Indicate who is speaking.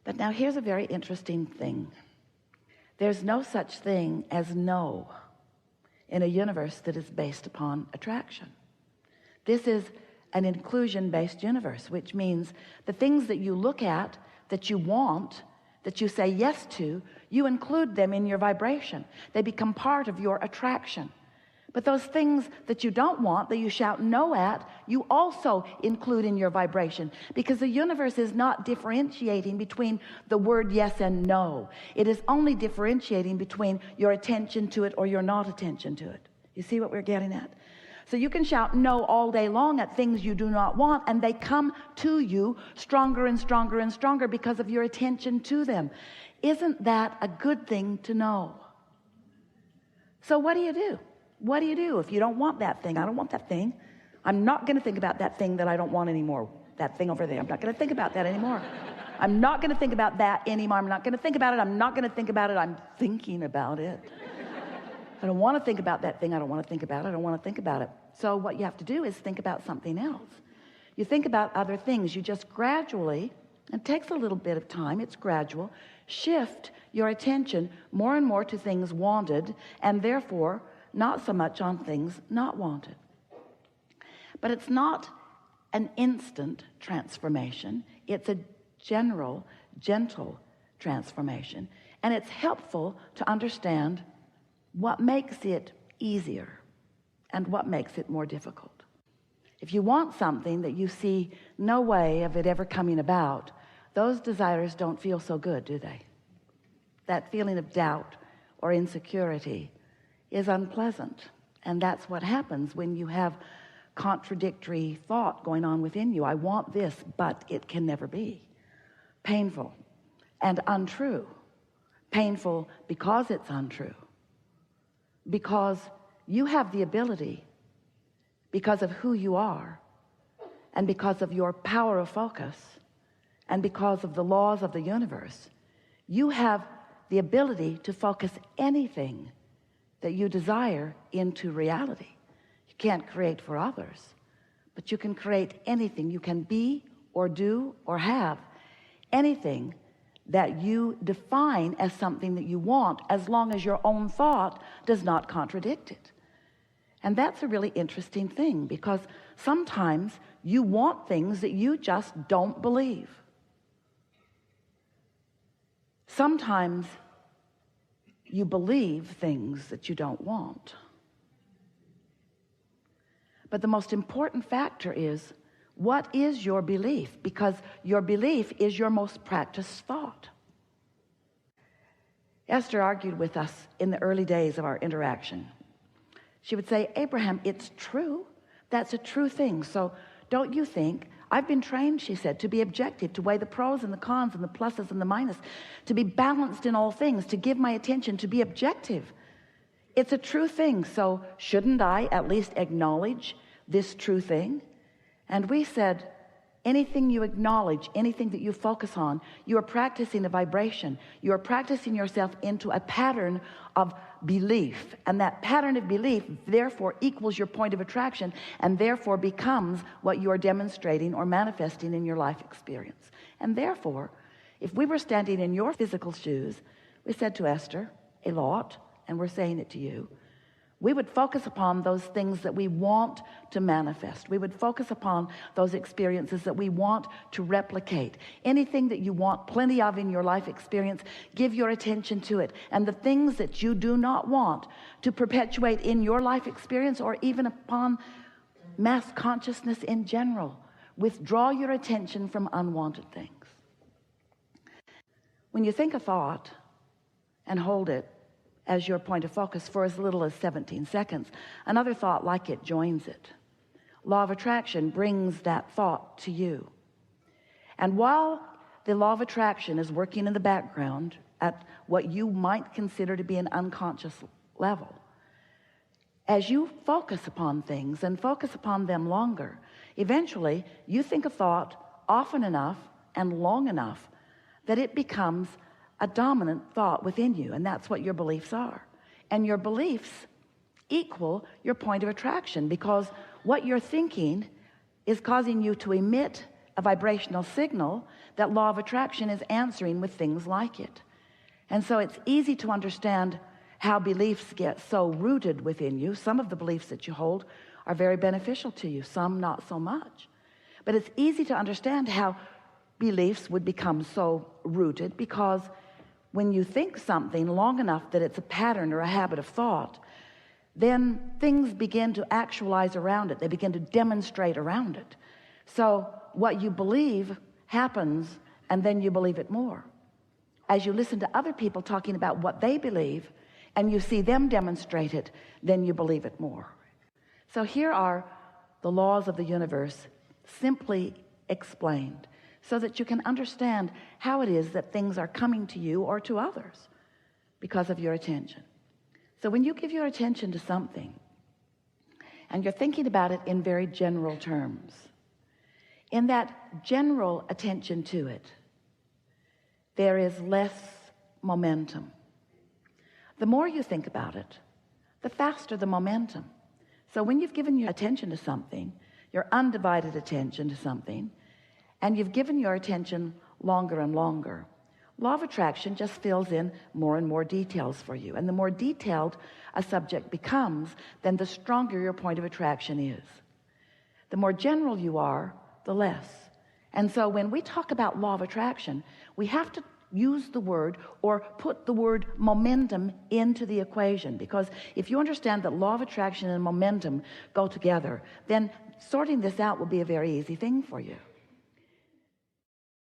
Speaker 1: But now here's a very interesting thing. There's no such thing as no in a universe that is based upon attraction. This is an inclusion-based universe, which means the things that you look at, that you want, that you say yes to, you include them in your vibration. They become part of your attraction. But those things that you don't want, that you shout no at, you also include in your vibration, because the universe is not differentiating between the word yes and no. It is only differentiating between your attention to it or your not attention to it. You see what we're getting at? So you can shout no all day long at things you do not want, and they come to you stronger and stronger and stronger because of your attention to them. Isn't that a good thing to know? So what do you do? What do you do if you don't want that thing? I don't want that thing. I'm not going to think about that thing that I don't want anymore. That thing over there. I'm not going to think about that anymore. I'm not going to think about that anymore. I'm not going to think about it. I'm not going to think about it. I'm thinking about it. I don't want to think about that thing. I don't want to think about it. I don't want to think about it. So what you have to do is think about something else. You think about other things. You just gradually, and it takes a little bit of time, it's gradual, shift your attention more and more to things wanted, and therefore not so much on things not wanted. But it's not an instant transformation. It's a general, gentle transformation. And it's helpful to understand what makes it easier and what makes it more difficult. If you want something that you see no way of it ever coming about, those desires don't feel so good, do they? That feeling of doubt or insecurity is unpleasant. And that's what happens when you have contradictory thought going on within you. I want this, but it can never be. Painful and untrue. Painful because it's untrue. Because you have the ability, because of who you are, and because of your power of focus, and because of the laws of the universe, you have the ability to focus anything that you desire into reality. You can't create for others, but you can create anything. You can be or do or have anything that you define as something that you want, as long as your own thought does not contradict it. And that's a really interesting thing, because sometimes you want things that you just don't believe. Sometimes you believe things that you don't want. But the most important factor is, what is your belief? Because your belief is your most practiced thought. Esther argued with us in the early days of our interaction. She would say, Abraham, it's true. That's a true thing. So don't you think, I've been trained, she said, to be objective, to weigh the pros and the cons and the pluses and the minuses, to be balanced in all things, to give my attention, to be objective. It's a true thing. So shouldn't I at least acknowledge this true thing? And we said, anything you acknowledge, anything that you focus on, you are practicing a vibration. You are practicing yourself into a pattern of belief. And that pattern of belief, therefore, equals your point of attraction, and therefore becomes what you are demonstrating or manifesting in your life experience. And therefore, if we were standing in your physical shoes, we said to Esther a lot, and we're saying it to you, we would focus upon those things that we want to manifest. We would focus upon those experiences that we want to replicate. Anything that you want plenty of in your life experience, give your attention to it. And the things that you do not want to perpetuate in your life experience, or even upon mass consciousness in general, withdraw your attention from unwanted things. When you think a thought and hold it as your point of focus for as little as 17 seconds, another thought like it joins it. Law of attraction brings that thought to you. And while the law of attraction is working in the background at what you might consider to be an unconscious level, as you focus upon things and focus upon them longer, eventually you think a thought often enough and long enough that it becomes a dominant thought within you, and that's what your beliefs are. And your beliefs equal your point of attraction, because what you're thinking is causing you to emit a vibrational signal that law of attraction is answering with things like it. And so it's easy to understand how beliefs get so rooted within you. Some of the beliefs that you hold are very beneficial to you, some not so much. But it's easy to understand how beliefs would become so rooted, because when you think something long enough that it's a pattern or a habit of thought, then things begin to actualize around it. They begin to demonstrate around it. So what you believe happens, and then you believe it more. As you listen to other people talking about what they believe, and you see them demonstrate it, then you believe it more. So here are the laws of the universe simply explained, so that you can understand how it is that things are coming to you or to others because of your attention. So when you give your attention to something and you're thinking about it in very general terms, in that general attention to it, there is less momentum. The more you think about it, the faster the momentum. So when you've given your attention to something, your undivided attention to something, and you've given your attention longer and longer, law of attraction just fills in more and more details for you. And the more detailed a subject becomes, then the stronger your point of attraction is. The more general you are, the less. And so when we talk about law of attraction, we have to use the word, or put the word momentum into the equation, because if you understand that law of attraction and momentum go together, then sorting this out will be a very easy thing for you.